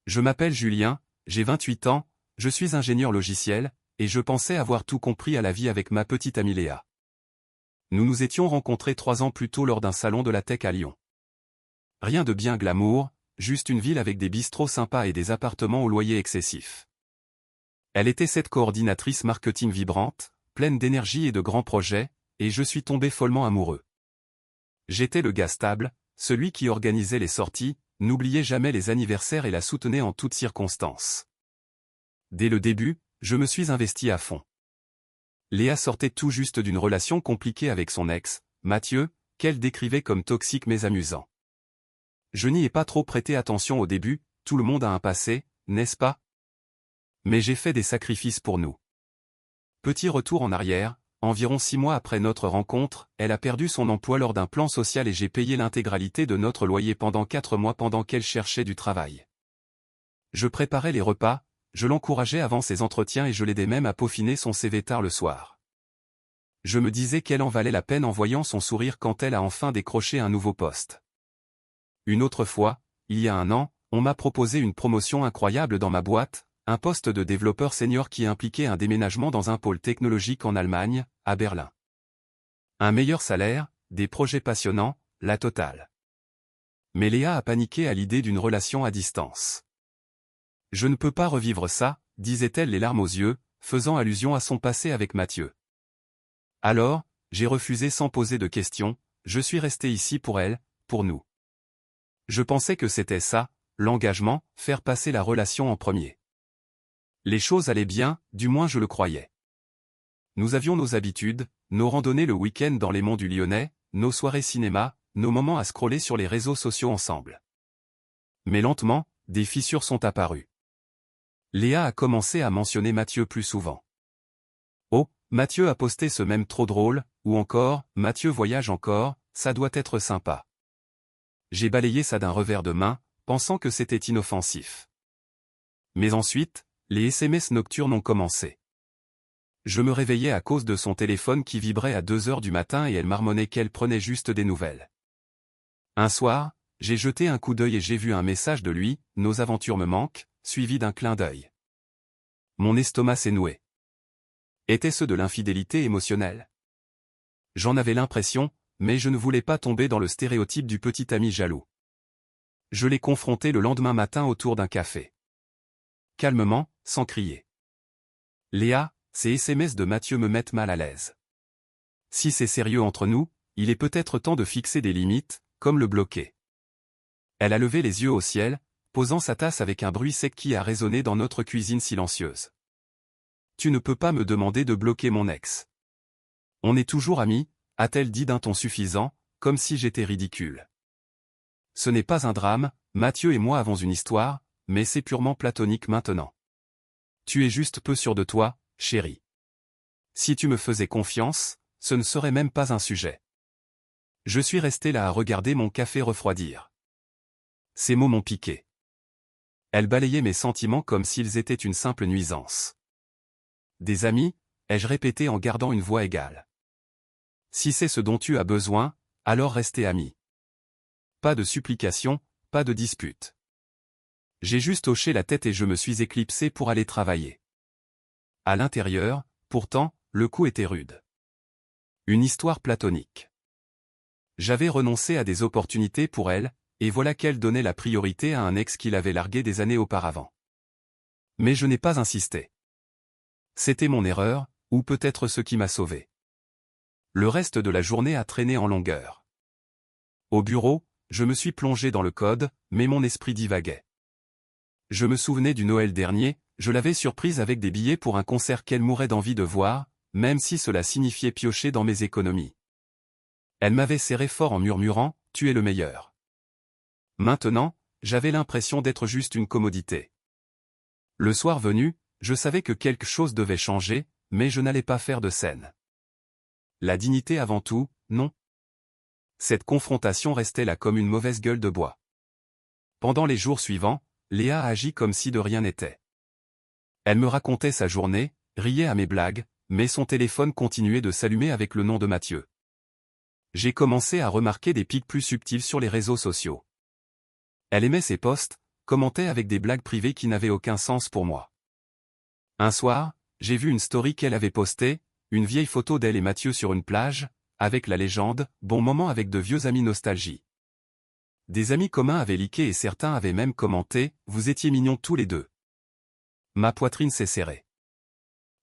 Je m'appelle Julien, j'ai 28 ans, je suis ingénieur logiciel, et je pensais avoir tout compris à la vie avec ma petite amie Léa. Nous nous étions rencontrés 3 ans plus tôt lors d'un salon de la tech à Lyon. Rien de bien glamour, juste une ville avec des bistrots sympas et des appartements au loyer excessif. Elle était cette coordinatrice marketing vibrante, pleine d'énergie et de grands projets, et je suis tombé follement amoureux. J'étais le gars stable, celui qui organisait les sorties, n'oubliait jamais les anniversaires et la soutenait en toutes circonstances. Dès le début, je me suis investi à fond. Léa sortait tout juste d'une relation compliquée avec son ex, Mathieu, qu'elle décrivait comme toxique mais amusant. Je n'y ai pas trop prêté attention au début, tout le monde a un passé, n'est-ce pas? Mais j'ai fait des sacrifices pour nous. Petit retour en arrière, environ 6 mois après notre rencontre, elle a perdu son emploi lors d'un plan social et j'ai payé l'intégralité de notre loyer pendant 4 mois pendant qu'elle cherchait du travail. Je préparais les repas, je l'encourageais avant ses entretiens et je l'aidais même à peaufiner son CV tard le soir. Je me disais qu'elle en valait la peine en voyant son sourire quand elle a enfin décroché un nouveau poste. Une autre fois, il y a 1 an, on m'a proposé une promotion incroyable dans ma boîte, un poste de développeur senior qui impliquait un déménagement dans un pôle technologique en Allemagne, à Berlin. Un meilleur salaire, des projets passionnants, la totale. Mais Léa a paniqué à l'idée d'une relation à distance. Je ne peux pas revivre ça, disait-elle les larmes aux yeux, faisant allusion à son passé avec Mathieu. Alors, j'ai refusé sans poser de questions, je suis resté ici pour elle, pour nous. Je pensais que c'était ça, l'engagement, faire passer la relation en premier. Les choses allaient bien, du moins je le croyais. Nous avions nos habitudes, nos randonnées le week-end dans les monts du Lyonnais, nos soirées cinéma, nos moments à scroller sur les réseaux sociaux ensemble. Mais lentement, des fissures sont apparues. Léa a commencé à mentionner Mathieu plus souvent. Oh, Mathieu a posté ce mème trop drôle, ou encore, Mathieu voyage encore, ça doit être sympa. J'ai balayé ça d'un revers de main, pensant que c'était inoffensif. Mais ensuite, les SMS nocturnes ont commencé. Je me réveillais à cause de son téléphone qui vibrait à 2 heures du matin et elle marmonnait qu'elle prenait juste des nouvelles. Un soir, j'ai jeté un coup d'œil et j'ai vu un message de lui, « Nos aventures me manquent », suivi d'un clin d'œil. Mon estomac s'est noué. Était-ce de l'infidélité émotionnelle? J'en avais l'impression, mais je ne voulais pas tomber dans le stéréotype du petit ami jaloux. Je l'ai confronté le lendemain matin autour d'un café. Calmement, sans crier. Léa, ces SMS de Mathieu me mettent mal à l'aise. Si c'est sérieux entre nous, il est peut-être temps de fixer des limites, comme le bloquer. Elle a levé les yeux au ciel, posant sa tasse avec un bruit sec qui a résonné dans notre cuisine silencieuse. Tu ne peux pas me demander de bloquer mon ex. On est toujours amis, a-t-elle dit d'un ton suffisant, comme si j'étais ridicule. Ce n'est pas un drame, Mathieu et moi avons une histoire, mais c'est purement platonique maintenant. Tu es juste peu sûr de toi, chérie. Si tu me faisais confiance, ce ne serait même pas un sujet. Je suis resté là à regarder mon café refroidir. Ces mots m'ont piqué. Elle balayait mes sentiments comme s'ils étaient une simple nuisance. Des amis, ai-je répété en gardant une voix égale. Si c'est ce dont tu as besoin, alors restez amis. Pas de supplication, pas de dispute. J'ai juste hoché la tête et je me suis éclipsé pour aller travailler. À l'intérieur, pourtant, le coup était rude. Une histoire platonique. J'avais renoncé à des opportunités pour elle, et voilà qu'elle donnait la priorité à un ex qui l'avait largué des années auparavant. Mais je n'ai pas insisté. C'était mon erreur, ou peut-être ce qui m'a sauvé. Le reste de la journée a traîné en longueur. Au bureau, je me suis plongé dans le code, mais mon esprit divaguait. Je me souvenais du Noël dernier, je l'avais surprise avec des billets pour un concert qu'elle mourait d'envie de voir, même si cela signifiait piocher dans mes économies. Elle m'avait serré fort en murmurant, « Tu es le meilleur ». Maintenant, j'avais l'impression d'être juste une commodité. Le soir venu, je savais que quelque chose devait changer, mais je n'allais pas faire de scène. La dignité avant tout, non. Cette confrontation restait là comme une mauvaise gueule de bois. Pendant les jours suivants, Léa agit comme si de rien n'était. Elle me racontait sa journée, riait à mes blagues, mais son téléphone continuait de s'allumer avec le nom de Mathieu. J'ai commencé à remarquer des pics plus subtils sur les réseaux sociaux. Elle aimait ses posts, commentait avec des blagues privées qui n'avaient aucun sens pour moi. Un soir, j'ai vu une story qu'elle avait postée, une vieille photo d'elle et Mathieu sur une plage, avec la légende « Bon moment avec de vieux amis nostalgie ». Des amis communs avaient liké et certains avaient même commenté « Vous étiez mignons tous les deux ». Ma poitrine s'est serrée.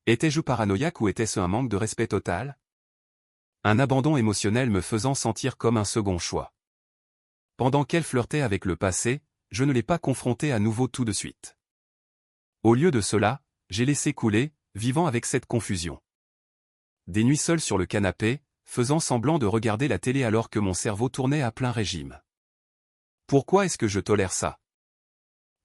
Étais-je paranoïaque ou était-ce un manque de respect total? Un abandon émotionnel me faisant sentir comme un second choix. Pendant qu'elle flirtait avec le passé, je ne l'ai pas confrontée à nouveau tout de suite. Au lieu de cela, j'ai laissé couler, vivant avec cette confusion. Des nuits seules sur le canapé, faisant semblant de regarder la télé alors que mon cerveau tournait à plein régime. Pourquoi est-ce que je tolère ça?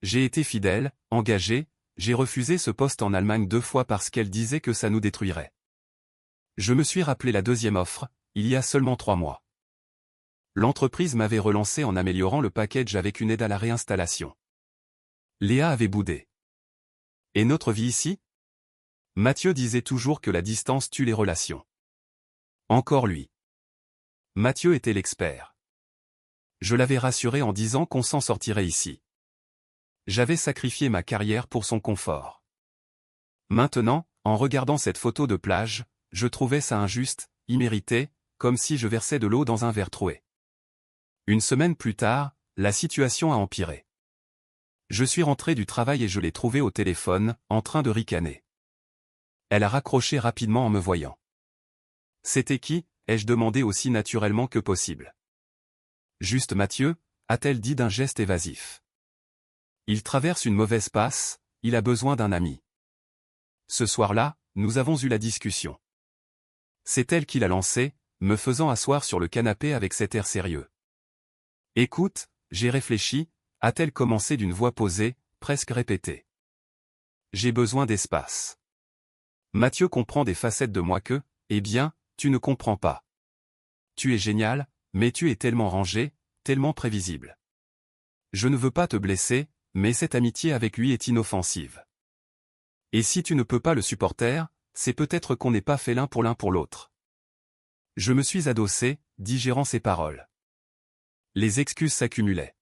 J'ai été fidèle, engagé, j'ai refusé ce poste en Allemagne 2 fois parce qu'elle disait que ça nous détruirait. Je me suis rappelé la deuxième offre, il y a seulement 3 mois. L'entreprise m'avait relancé en améliorant le package avec une aide à la réinstallation. Léa avait boudé. Et notre vie ici? Mathieu disait toujours que la distance tue les relations. Encore lui. Mathieu était l'expert. Je l'avais rassuré en disant qu'on s'en sortirait ici. J'avais sacrifié ma carrière pour son confort. Maintenant, en regardant cette photo de plage, je trouvais ça injuste, immérité, comme si je versais de l'eau dans un verre troué. Une semaine plus tard, la situation a empiré. Je suis rentré du travail et je l'ai trouvée au téléphone, en train de ricaner. Elle a raccroché rapidement en me voyant. C'était qui? Ai-je demandé aussi naturellement que possible. Juste Mathieu, a-t-elle dit d'un geste évasif. Il traverse une mauvaise passe, il a besoin d'un ami. Ce soir-là, nous avons eu la discussion. C'est elle qui l'a lancé, me faisant asseoir sur le canapé avec cet air sérieux. Écoute, j'ai réfléchi, a-t-elle commencé d'une voix posée, presque répétée. J'ai besoin d'espace. Mathieu comprend des facettes de moi que, eh bien, tu ne comprends pas. Tu es génial, mais tu es tellement rangé, tellement prévisible. Je ne veux pas te blesser, mais cette amitié avec lui est inoffensive. Et si tu ne peux pas le supporter, c'est peut-être qu'on n'est pas fait l'un pour l'autre. Je me suis adossé, digérant ses paroles. Les excuses s'accumulaient.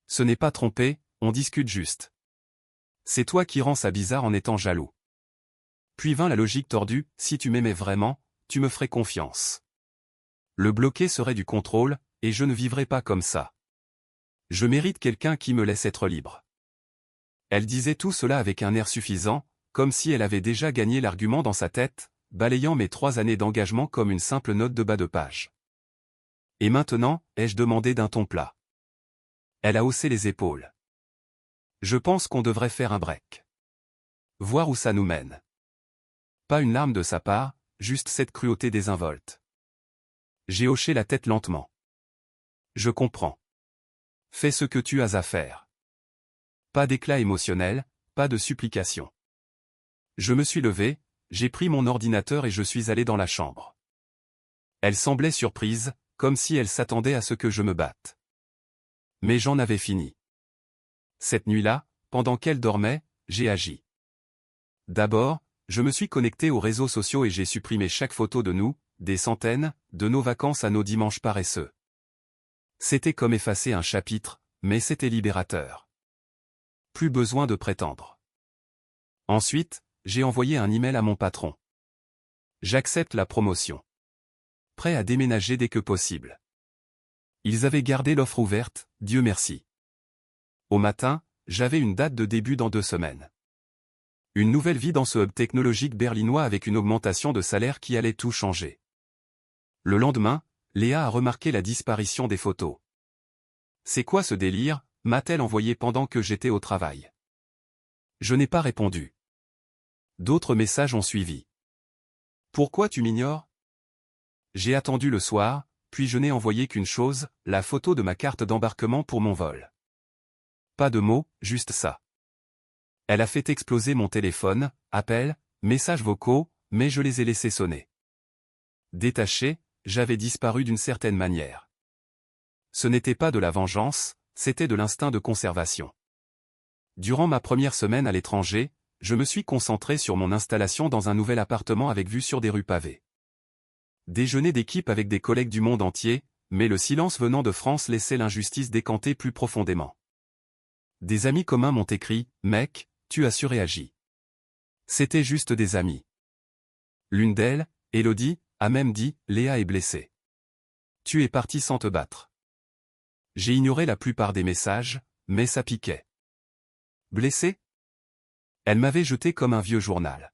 Ce n'est pas trompé, on discute juste. C'est toi qui rends ça bizarre en étant jaloux. Puis vint la logique tordue, si tu m'aimais vraiment, tu me ferais confiance. Le bloquer serait du contrôle, et je ne vivrais pas comme ça. Je mérite quelqu'un qui me laisse être libre. Elle disait tout cela avec un air suffisant, comme si elle avait déjà gagné l'argument dans sa tête, balayant mes 3 années d'engagement comme une simple note de bas de page. Et maintenant, ai-je demandé d'un ton plat. Elle a haussé les épaules. Je pense qu'on devrait faire un break. Voir où ça nous mène. Pas une larme de sa part, juste cette cruauté désinvolte. J'ai hoché la tête lentement. Je comprends. Fais ce que tu as à faire. Pas d'éclat émotionnel, pas de supplication. Je me suis levé, j'ai pris mon ordinateur et je suis allé dans la chambre. Elle semblait surprise, comme si elle s'attendait à ce que je me batte. Mais j'en avais fini. Cette nuit-là, pendant qu'elle dormait, j'ai agi. D'abord, je me suis connecté aux réseaux sociaux et j'ai supprimé chaque photo de nous, des centaines, de nos vacances à nos dimanches paresseux. C'était comme effacer un chapitre, mais c'était libérateur. Plus besoin de prétendre. Ensuite, j'ai envoyé un email à mon patron. J'accepte la promotion. Prêt à déménager dès que possible. Ils avaient gardé l'offre ouverte, Dieu merci. Au matin, j'avais une date de début dans 2 semaines. Une nouvelle vie dans ce hub technologique berlinois avec une augmentation de salaire qui allait tout changer. Le lendemain, Léa a remarqué la disparition des photos. C'est quoi ce délire, m'a-t-elle envoyé pendant que j'étais au travail. Je n'ai pas répondu. D'autres messages ont suivi. Pourquoi tu m'ignores? J'ai attendu le soir, puis je n'ai envoyé qu'une chose, la photo de ma carte d'embarquement pour mon vol. Pas de mots, juste ça. Elle a fait exploser mon téléphone, appels, messages vocaux, mais je les ai laissés sonner. Détaché, j'avais disparu d'une certaine manière. Ce n'était pas de la vengeance, c'était de l'instinct de conservation. Durant ma première semaine à l'étranger, je me suis concentré sur mon installation dans un nouvel appartement avec vue sur des rues pavées. Déjeuner d'équipe avec des collègues du monde entier, mais le silence venant de France laissait l'injustice décanter plus profondément. Des amis communs m'ont écrit « Mec, tu as surréagi. » C'était juste des amis. L'une d'elles, Elodie, a même dit « Léa est blessée. Tu es parti sans te battre. » J'ai ignoré la plupart des messages, mais ça piquait. Blessée? Elle m'avait jeté comme un vieux journal.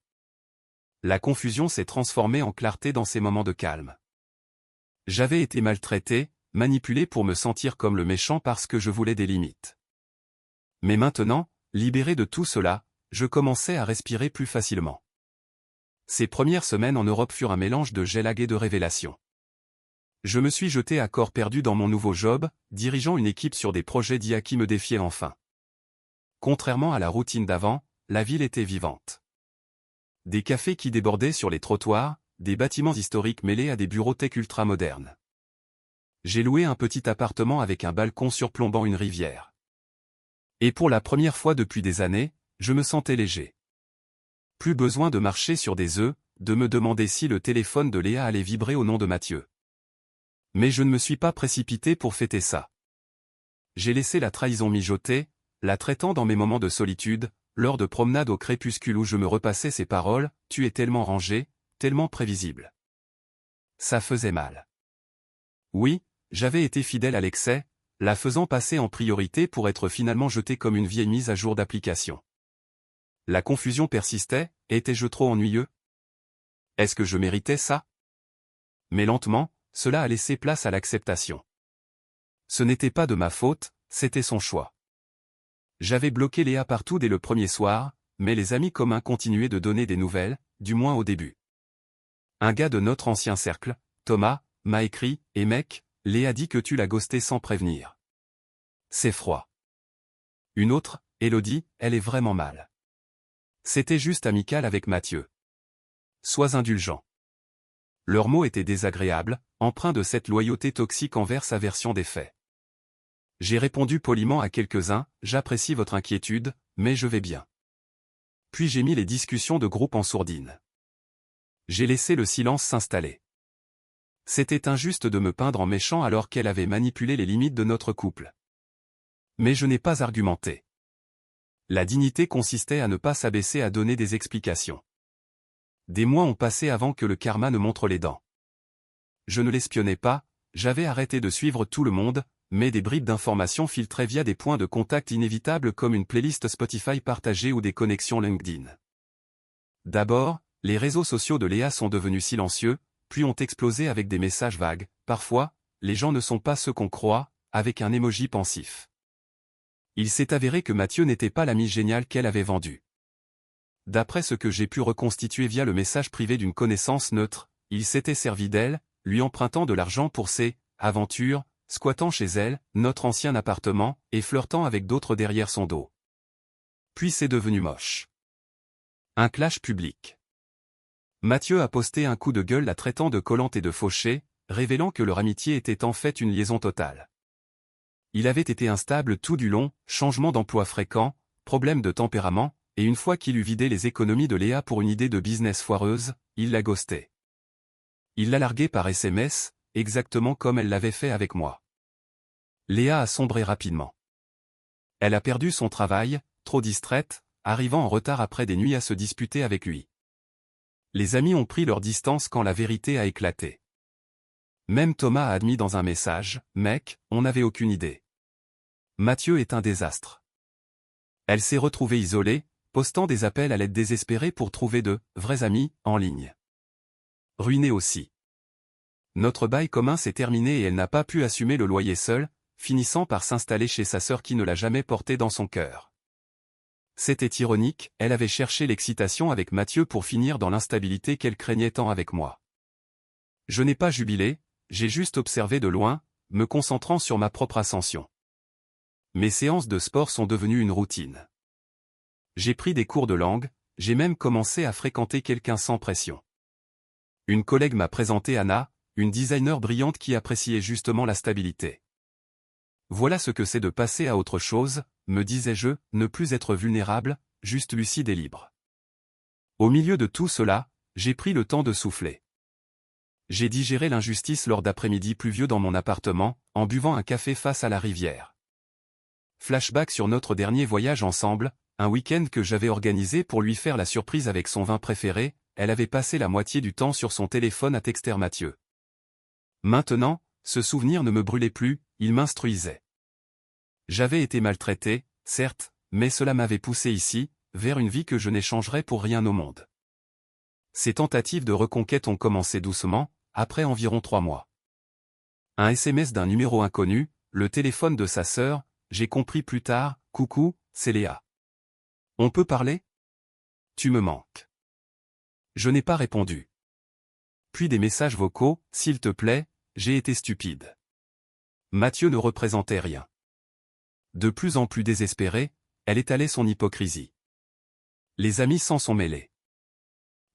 La confusion s'est transformée en clarté dans ces moments de calme. J'avais été maltraité, manipulé pour me sentir comme le méchant parce que je voulais des limites. Mais maintenant, libéré de tout cela, je commençais à respirer plus facilement. Ces premières semaines en Europe furent un mélange de jet-lag et de révélation. Je me suis jeté à corps perdu dans mon nouveau job, dirigeant une équipe sur des projets d'IA qui me défiaient enfin. Contrairement à la routine d'avant, la ville était vivante. Des cafés qui débordaient sur les trottoirs, des bâtiments historiques mêlés à des bureaux tech ultra modernes. J'ai loué un petit appartement avec un balcon surplombant une rivière. Et pour la première fois depuis des années, je me sentais léger. Plus besoin de marcher sur des œufs, de me demander si le téléphone de Léa allait vibrer au nom de Mathieu. Mais je ne me suis pas précipité pour fêter ça. J'ai laissé la trahison mijoter, la traitant dans mes moments de solitude, lors de promenades au crépuscule où je me repassais ces paroles, « Tu es tellement rangé, tellement prévisible. » Ça faisait mal. Oui, j'avais été fidèle à l'excès, la faisant passer en priorité pour être finalement jeté comme une vieille mise à jour d'application. La confusion persistait, étais-je trop ennuyeux? Est-ce que je méritais ça? Mais lentement, cela a laissé place à l'acceptation. Ce n'était pas de ma faute, c'était son choix. J'avais bloqué Léa partout dès le premier soir, mais les amis communs continuaient de donner des nouvelles, du moins au début. Un gars de notre ancien cercle, Thomas, m'a écrit « Et mec, Léa dit que tu l'as ghosté sans prévenir. C'est froid. » Une autre, Elodie, elle est vraiment mal. C'était juste amical avec Mathieu. Sois indulgent. Leurs mots étaient désagréables, empreints de cette loyauté toxique envers sa version des faits. J'ai répondu poliment à quelques-uns, « J'apprécie votre inquiétude, mais je vais bien. » Puis j'ai mis les discussions de groupe en sourdine. J'ai laissé le silence s'installer. C'était injuste de me peindre en méchant alors qu'elle avait manipulé les limites de notre couple. Mais je n'ai pas argumenté. La dignité consistait à ne pas s'abaisser à donner des explications. Des mois ont passé avant que le karma ne montre les dents. Je ne l'espionnais pas, j'avais arrêté de suivre tout le monde, mais des bribes d'informations filtraient via des points de contact inévitables comme une playlist Spotify partagée ou des connexions LinkedIn. D'abord, les réseaux sociaux de Léa sont devenus silencieux, puis ont explosé avec des messages vagues. Parfois, les gens ne sont pas ceux qu'on croit, avec un emoji pensif. Il s'est avéré que Mathieu n'était pas l'ami génial qu'elle avait vendu. D'après ce que j'ai pu reconstituer via le message privé d'une connaissance neutre, il s'était servi d'elle, lui empruntant de l'argent pour ses aventures, squattant chez elle, notre ancien appartement, et flirtant avec d'autres derrière son dos. Puis c'est devenu moche. Un clash public. Mathieu a posté un coup de gueule la traitant de collante et de fauchée, révélant que leur amitié était en fait une liaison totale. Il avait été instable tout du long, changement d'emploi fréquent, problème de tempérament, et une fois qu'il eut vidé les économies de Léa pour une idée de business foireuse, il l'a ghosté. Il l'a larguée par SMS, exactement comme elle l'avait fait avec moi. Léa a sombré rapidement. Elle a perdu son travail, trop distraite, arrivant en retard après des nuits à se disputer avec lui. Les amis ont pris leur distance quand la vérité a éclaté. Même Thomas a admis dans un message, « Mec, on n'avait aucune idée. Mathieu est un désastre. » Elle s'est retrouvée isolée, postant des appels à l'aide désespérés pour trouver de « vrais amis » en ligne. Ruinée aussi. Notre bail commun s'est terminé et elle n'a pas pu assumer le loyer seule, finissant par s'installer chez sa sœur qui ne l'a jamais porté dans son cœur. C'était ironique, elle avait cherché l'excitation avec Mathieu pour finir dans l'instabilité qu'elle craignait tant avec moi. Je n'ai pas jubilé, j'ai juste observé de loin, me concentrant sur ma propre ascension. Mes séances de sport sont devenues une routine. J'ai pris des cours de langue, j'ai même commencé à fréquenter quelqu'un sans pression. Une collègue m'a présenté Anna, une designer brillante qui appréciait justement la stabilité. Voilà ce que c'est de passer à autre chose, me disais-je, ne plus être vulnérable, juste lucide et libre. Au milieu de tout cela, j'ai pris le temps de souffler. J'ai digéré l'injustice lors d'après-midi pluvieux dans mon appartement, en buvant un café face à la rivière. Flashback sur notre dernier voyage ensemble, un week-end que j'avais organisé pour lui faire la surprise avec son vin préféré, elle avait passé la moitié du temps sur son téléphone à texter Mathieu. Maintenant, ce souvenir ne me brûlait plus, il m'instruisait. J'avais été maltraité, certes, mais cela m'avait poussé ici, vers une vie que je n'échangerais pour rien au monde. Ces tentatives de reconquête ont commencé doucement, après environ 3 mois. Un SMS d'un numéro inconnu, le téléphone de sa sœur, j'ai compris plus tard, coucou, c'est Léa. On peut parler? Tu me manques. Je n'ai pas répondu. Puis des messages vocaux, s'il te plaît, j'ai été stupide. Mathieu ne représentait rien. De plus en plus désespérée, elle étalait son hypocrisie. Les amis s'en sont mêlés.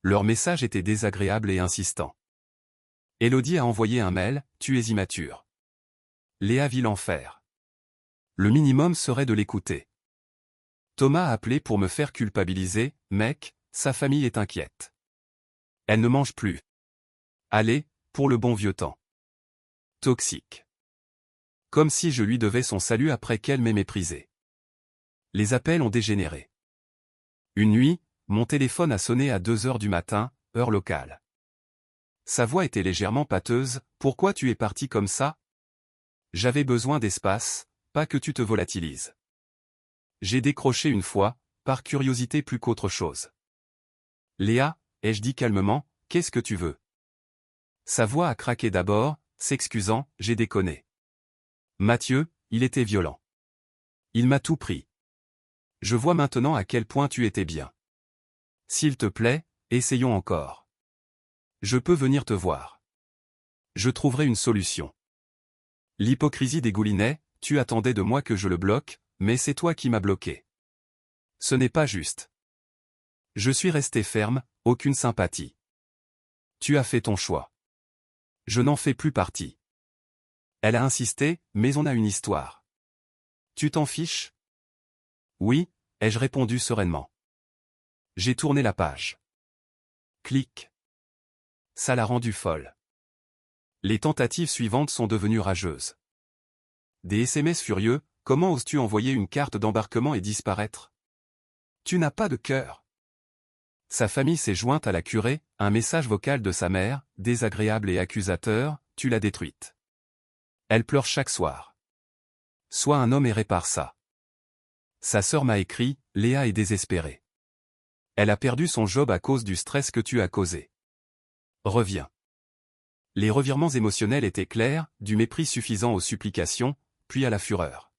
Leur message était désagréable et insistant. Élodie a envoyé un mail, tu es immature. Léa vit l'enfer. Le minimum serait de l'écouter. Thomas a appelé pour me faire culpabiliser, mec, sa famille est inquiète. Elle ne mange plus. Allez, pour le bon vieux temps. Toxique. Comme si je lui devais son salut après qu'elle m'ait méprisé. Les appels ont dégénéré. Une nuit, mon téléphone a sonné à 2 heures du matin, heure locale. Sa voix était légèrement pâteuse, pourquoi tu es parti comme ça? J'avais besoin d'espace, pas que tu te volatilises. J'ai décroché une fois, par curiosité plus qu'autre chose. Léa, ai-je dit calmement, qu'est-ce que tu veux? Sa voix a craqué d'abord, s'excusant, j'ai déconné. Mathieu, il était violent. Il m'a tout pris. Je vois maintenant à quel point tu étais bien. S'il te plaît, essayons encore. Je peux venir te voir. Je trouverai une solution. L'hypocrisie dégoulinait, tu attendais de moi que je le bloque, mais c'est toi qui m'as bloqué. Ce n'est pas juste. Je suis resté ferme, aucune sympathie. Tu as fait ton choix. Je n'en fais plus partie. Elle a insisté, mais on a une histoire. Tu t'en fiches? Oui, ai-je répondu sereinement. J'ai tourné la page. Clic. Ça l'a rendue folle. Les tentatives suivantes sont devenues rageuses. Des SMS furieux, comment oses-tu envoyer une carte d'embarquement et disparaître? Tu n'as pas de cœur. Sa famille s'est jointe à la curée, un message vocal de sa mère, désagréable et accusateur, tu l'as détruite. Elle pleure chaque soir. Sois un homme et répare ça. Sa sœur m'a écrit, Léa est désespérée. Elle a perdu son job à cause du stress que tu as causé. Reviens. Les revirements émotionnels étaient clairs, du mépris suffisant aux supplications, puis à la fureur.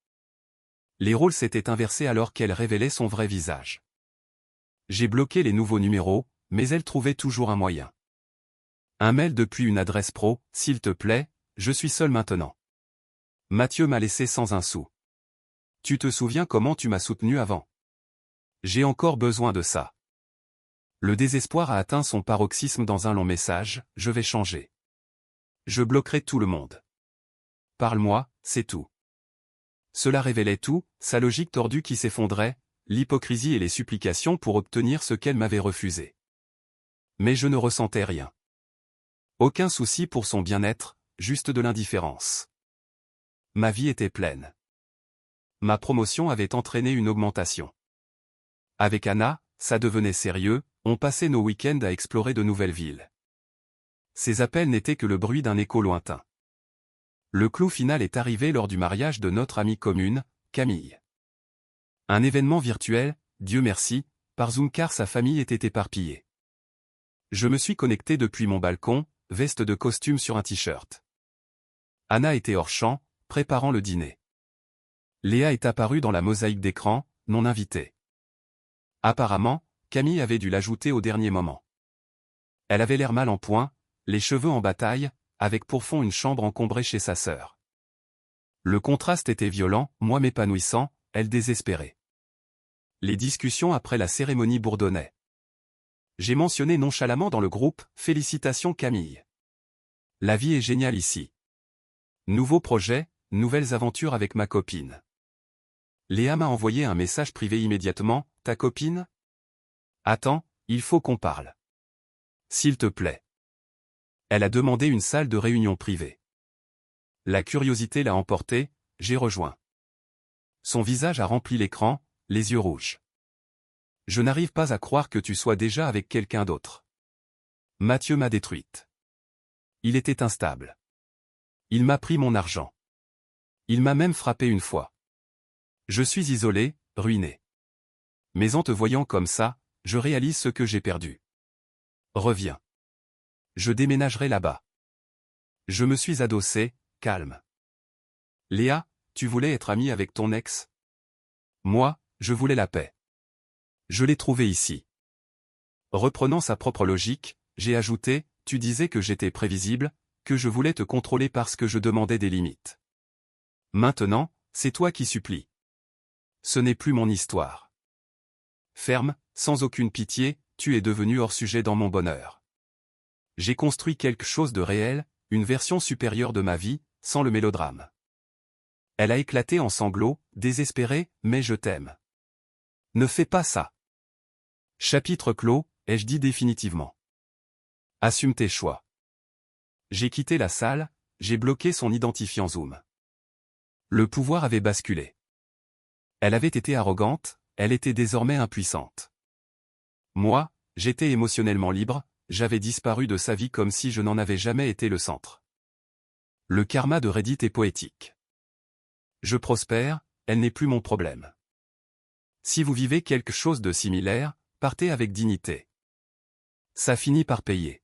Les rôles s'étaient inversés alors qu'elle révélait son vrai visage. J'ai bloqué les nouveaux numéros, mais elle trouvait toujours un moyen. Un mail depuis une adresse pro, s'il te plaît, je suis seul maintenant. Mathieu m'a laissé sans un sou. Tu te souviens comment tu m'as soutenu avant? J'ai encore besoin de ça. Le désespoir a atteint son paroxysme dans un long message, je vais changer. Je bloquerai tout le monde. Parle-moi, c'est tout. Cela révélait tout, sa logique tordue qui s'effondrait, l'hypocrisie et les supplications pour obtenir ce qu'elle m'avait refusé. Mais je ne ressentais rien. Aucun souci pour son bien-être, juste de l'indifférence. Ma vie était pleine. Ma promotion avait entraîné une augmentation. Avec Anna, ça devenait sérieux, on passait nos week-ends à explorer de nouvelles villes. Ces appels n'étaient que le bruit d'un écho lointain. Le clou final est arrivé lors du mariage de notre amie commune, Camille. Un événement virtuel, Dieu merci, par Zoom car sa famille était éparpillée. Je me suis connecté depuis mon balcon, veste de costume sur un t-shirt. Anna était hors champ, préparant le dîner. Léa est apparue dans la mosaïque d'écran, non invitée. Apparemment, Camille avait dû l'ajouter au dernier moment. Elle avait l'air mal en point, les cheveux en bataille, avec pour fond une chambre encombrée chez sa sœur. Le contraste était violent, moi m'épanouissant, elle désespérée. Les discussions après la cérémonie bourdonnaient. J'ai mentionné nonchalamment dans le groupe « Félicitations Camille. La vie est géniale ici. Nouveau projet, nouvelles aventures avec ma copine. » Léa m'a envoyé un message privé immédiatement, « Ta copine? Attends, il faut qu'on parle. S'il te plaît. » Elle a demandé une salle de réunion privée. La curiosité l'a emporté, j'ai rejoint. Son visage a rempli l'écran, les yeux rouges. Je n'arrive pas à croire que tu sois déjà avec quelqu'un d'autre. Mathieu m'a détruite. Il était instable. Il m'a pris mon argent. Il m'a même frappé une fois. Je suis isolé, ruiné. Mais en te voyant comme ça, je réalise ce que j'ai perdu. Reviens. Je déménagerai là-bas. Je me suis adossé, calme. Léa, tu voulais être amie avec ton ex? Moi, je voulais la paix. Je l'ai trouvée ici. Reprenant sa propre logique, j'ai ajouté, tu disais que j'étais prévisible, que je voulais te contrôler parce que je demandais des limites. Maintenant, c'est toi qui supplies. Ce n'est plus mon histoire. Ferme, sans aucune pitié, tu es devenu hors sujet dans mon bonheur. J'ai construit quelque chose de réel, une version supérieure de ma vie, sans le mélodrame. Elle a éclaté en sanglots, désespérée, mais je t'aime. Ne fais pas ça. Chapitre clos, ai-je dit définitivement. Assume tes choix. J'ai quitté la salle, j'ai bloqué son identifiant Zoom. Le pouvoir avait basculé. Elle avait été arrogante, elle était désormais impuissante. Moi, j'étais émotionnellement libre, j'avais disparu de sa vie comme si je n'en avais jamais été le centre. Le karma de Reddit est poétique. Je prospère, elle n'est plus mon problème. Si vous vivez quelque chose de similaire, partez avec dignité. Ça finit par payer.